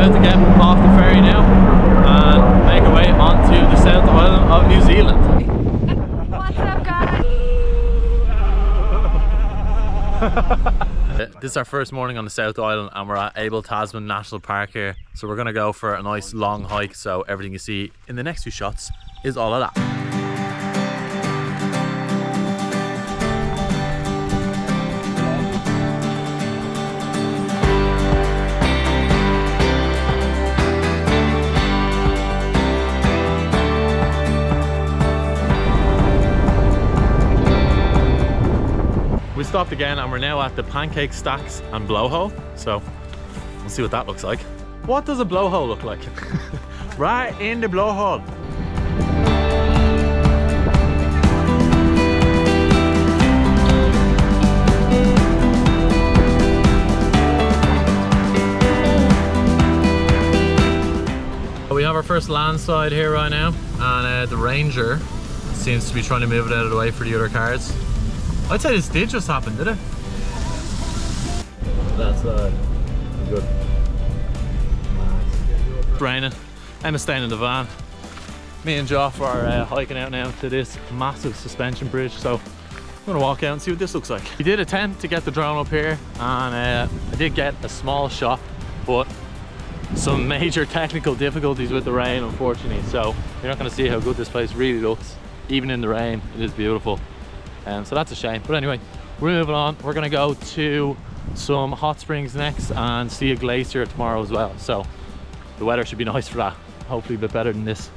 about to get off the ferry now and make our way onto the South Island of New Zealand. What's up, guys? This is our first morning on the South Island and we're at Abel Tasman National Park here. So we're going to go for a nice long hike, so everything you see in the next few shots is all of that. We stopped again and we're now at the Pancake Stacks and Blowhole, so we'll see what that looks like. What does a blowhole look like? Right in the blowhole. We have our first landslide here right now, and the ranger seems to be trying to move it out of the way for the other cars. I'd say this did just happen, did it? That's good. It's raining. Emma's staying in the van. Me and Joff are hiking out now to this massive suspension bridge, so I'm gonna walk out and see what this looks like. We did attempt to get the drone up here, and I did get a small shot, but some major technical difficulties with the rain, unfortunately, so you're not gonna see how good this place really looks. Even in the rain, it is beautiful. So that's a shame, but anyway, we're moving on. We're gonna go to some hot springs next and see a glacier tomorrow as well, so the weather should be nice for that, hopefully a bit better than this.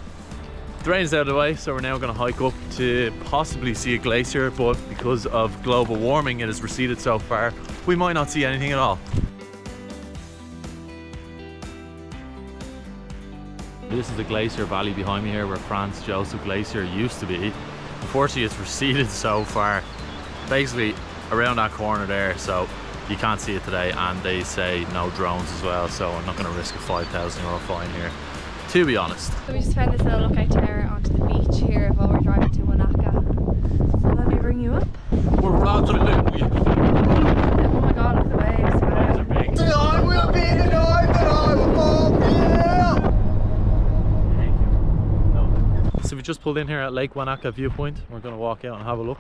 The rain's out of the way, so we're now gonna hike up to possibly see a glacier, but because of global warming it has receded so far, we might not see anything at all. This is the glacier valley behind me here where Franz, Josef Glacier used to be. Unfortunately it's receded so far, basically around that corner there, so you can't see it today, and they say no drones as well, so I'm not going to risk a €5,000 fine here, to be honest. So we just found this little lookout tower onto the beach here while we're driving to Wanaka. So let me bring you up. We're absolutely... Oh my god, look at the waves. Waves are big. Tonight will be the night that I will fall here. So we just pulled in here at Lake Wanaka viewpoint. We're going to walk out and have a look.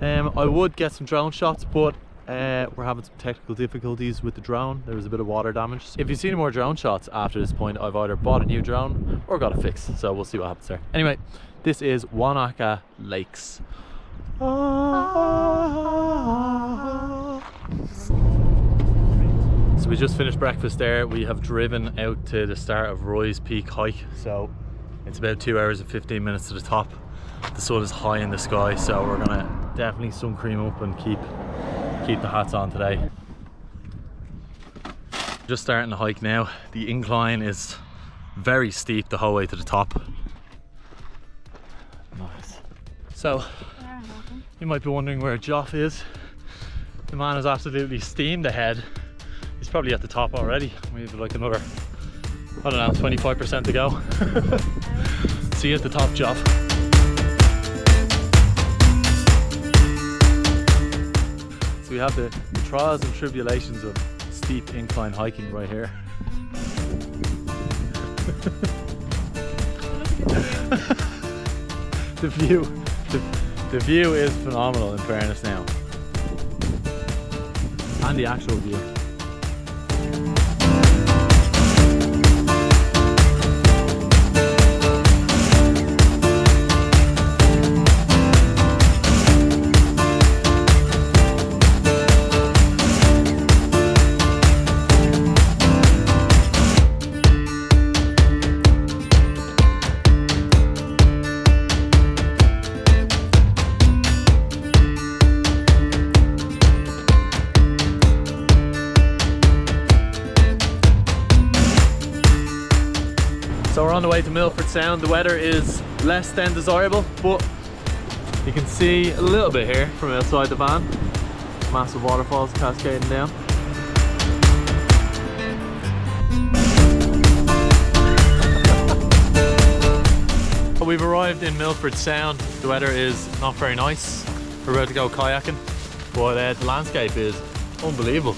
I would get some drone shots, but we're having some technical difficulties with the drone. There was a bit of water damage. If you see any more drone shots after this point, I've either bought a new drone or got it fixed, so we'll see what happens there. Anyway, this is Wanaka Lakes. So we just finished breakfast there. We have driven out to the start of Roy's Peak hike, so it's about 2 hours and 15 minutes to the top. The sun is high in the sky, so we're gonna definitely sun cream up and keep the hats on today. Just starting the hike now. The incline is very steep the whole way to the top. Nice. So you might be wondering where Joff is. The man is absolutely steamed ahead. He's probably at the top already. We have like another, I don't know, 25% to go. See you at the top, Joff. So we have the trials and tribulations of steep incline hiking right here. The view is phenomenal, in fairness now. And the actual view. So we're on the way to Milford Sound. The weather is less than desirable, but you can see a little bit here from outside the van. Massive waterfalls cascading down. We've arrived in Milford Sound. The weather is not very nice. We're about to go kayaking, but the landscape is unbelievable.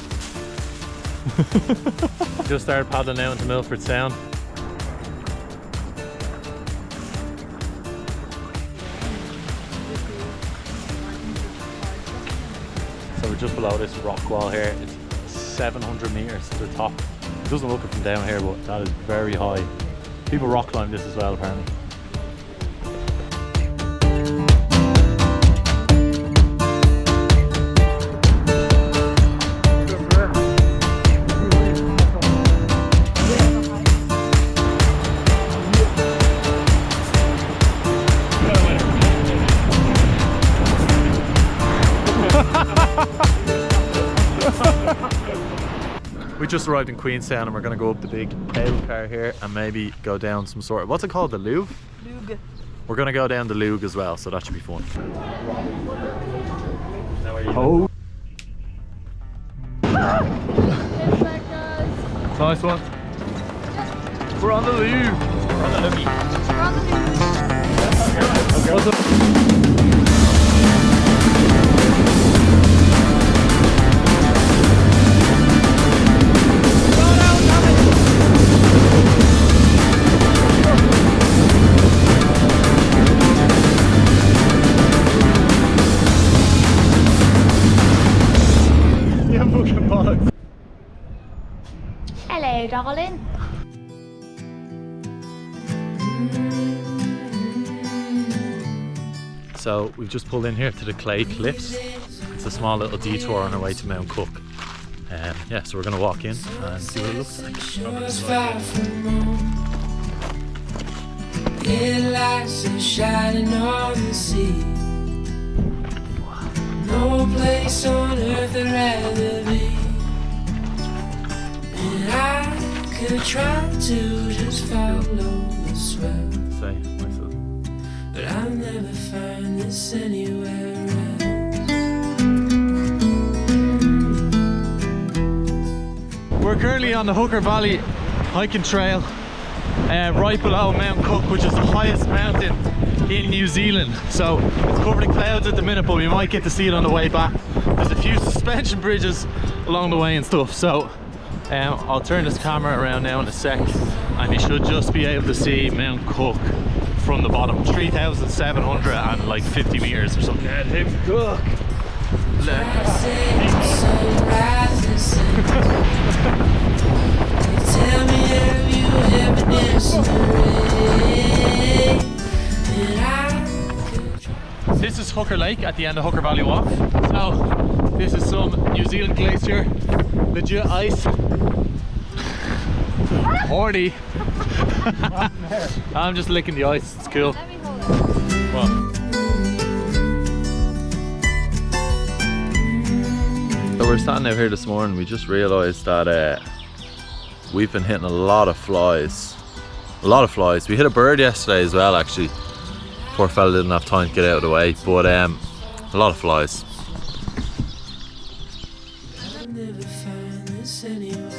Just started paddling out into Milford Sound. So we're just below this rock wall here. It's 700 meters to the top. It doesn't look it from down here, but that is very high. People rock climb this as well, apparently. We just arrived in Queenstown and we're going to go up the big cable car here and maybe go down some sort of, what's it called, the luge? Luge. We're going to go down the luge as well, so that should be fun. Oh. Nice one. We're on the luge. We're on the luge. What's up? Hello, darling. So we've just pulled in here to the Clay Cliffs. It's a small little detour on our way to Mount Cook. Yeah, so we're going to walk in and see what it looks like. Headlights are shining on the sea. No place on earth I'd rather be. And I could try to just follow the swell, Say, myself. but I'll never find this anywhere else. We're currently on the Hooker Valley hiking trail right below Mount Cook, which is the highest mountain in New Zealand. So it's covered in clouds at the minute, but we might get to see it on the way back. There's a few suspension bridges along the way and stuff. So I'll turn this camera around now in a sec and you should just be able to see Mount Cook from the bottom. 3,750 meters or something. Let him cook. Tell me, have you ever danced in the rain? And I could try. This is Hooker Lake at the end of Hooker Valley Walk. So this is some New Zealand glacier, legit ice. Horny. I'm just licking the ice, it's cool. Let me hold it. Well, so we're standing out here this morning. We just realised that we've been hitting a lot of flies. We hit a bird yesterday as well, actually. Poor fella didn't have time to get out of the way, but a lot of flies. I'll never find this anywhere else.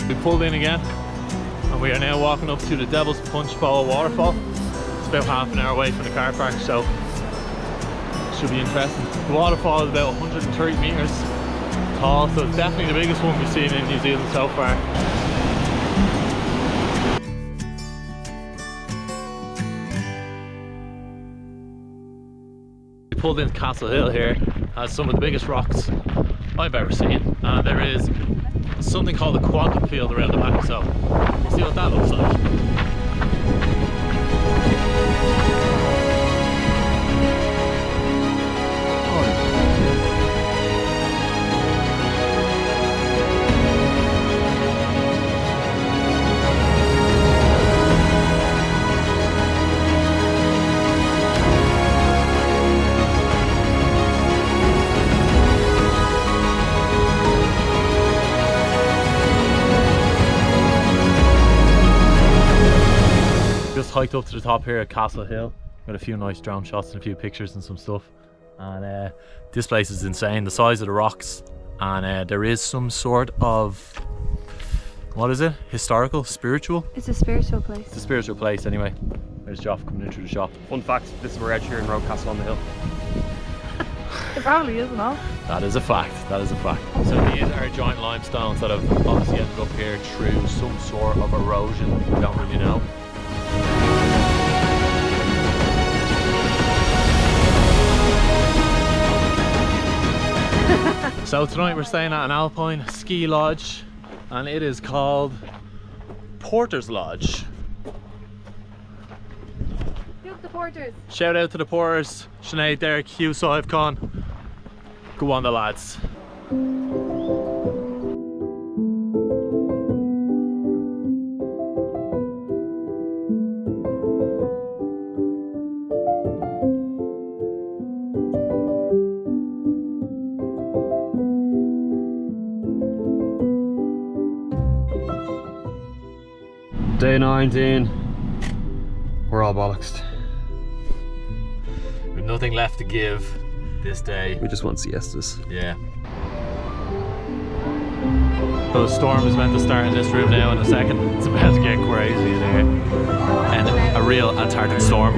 we pulled in again and we are now walking up to the Devil's Punchbowl waterfall. It's about half an hour away from the car park, so it should be interesting. The waterfall is about 130 meters tall, so it's definitely the biggest one we've seen in New Zealand so far. We pulled into Castle Hill here, has some of the biggest rocks I've ever seen, and there is something called a quantum field around the back, so we'll see what that looks like. Hiked up to the top here at Castle Hill. Got a few nice drone shots and a few pictures and some stuff. And this place is insane, the size of the rocks. And there is some sort of, what is it? Historical? Spiritual? It's a spiritual place. It's a spiritual place anyway. There's Josef coming in through the shop. Fun fact, this is where Ed Sheeran wrote Castle on the Hill. It probably isn't all. That is a fact, that is a fact. So these are giant limestones that have obviously ended up here through some sort of erosion. We don't really know. So tonight we're staying at an alpine ski lodge and it is called Porter's Lodge. Look, the porters. Shout out to the porters, Sinead, Derek, Hugh, I've Con. Go on the lads. Day 19. We're all bollocksed. We've nothing left to give this day. We just want siestas. Yeah. So the storm is meant to start in this room now in a second. It's about to get crazy in here. And a real Antarctic storm.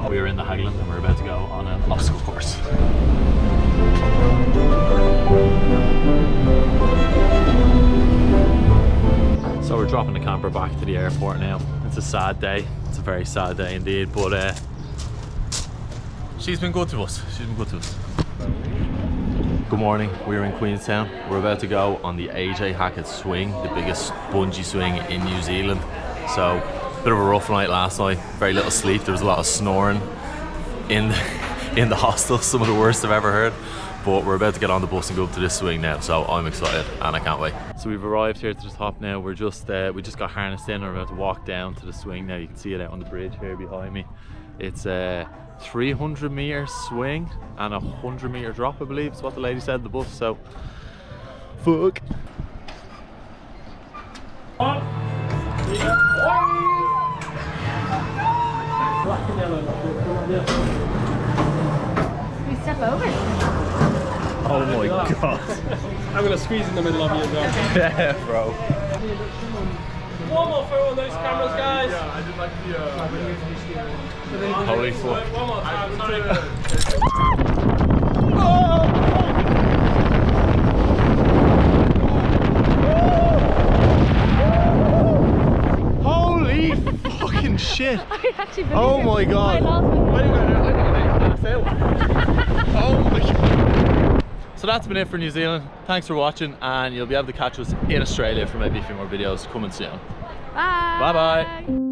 We are in the Highland and we're about to go on an obstacle course. So we're dropping the camper back to the airport now. It's a sad day. It's a very sad day indeed, but she's been good to us. She's been good to us. Good morning, we're in Queenstown. We're about to go on the AJ Hackett swing, the biggest bungee swing in New Zealand. So, bit of a rough night last night, very little sleep. There was a lot of snoring in the hostel, some of the worst I've ever heard. But we're about to get on the bus and go up to this swing now, so I'm excited and I can't wait. So we've arrived here to the top now. We just got harnessed in and we're about to walk down to the swing now. You can see it out on the bridge here behind me. It's a 300 meter swing and a 100 meter drop, I believe is what the lady said in the bus, so fuck. We step over. Oh my god. I'm gonna squeeze in the middle of you as well. Yeah, bro. One more for all those cameras, guys. Yeah, I did like the Holy fuck. One more time, sorry. Holy fucking shit. I actually believe Oh it. my god. I lost my Oh my god. So that's been it for New Zealand. Thanks for watching and you'll be able to catch us in Australia for maybe a few more videos coming soon. Bye. Bye bye.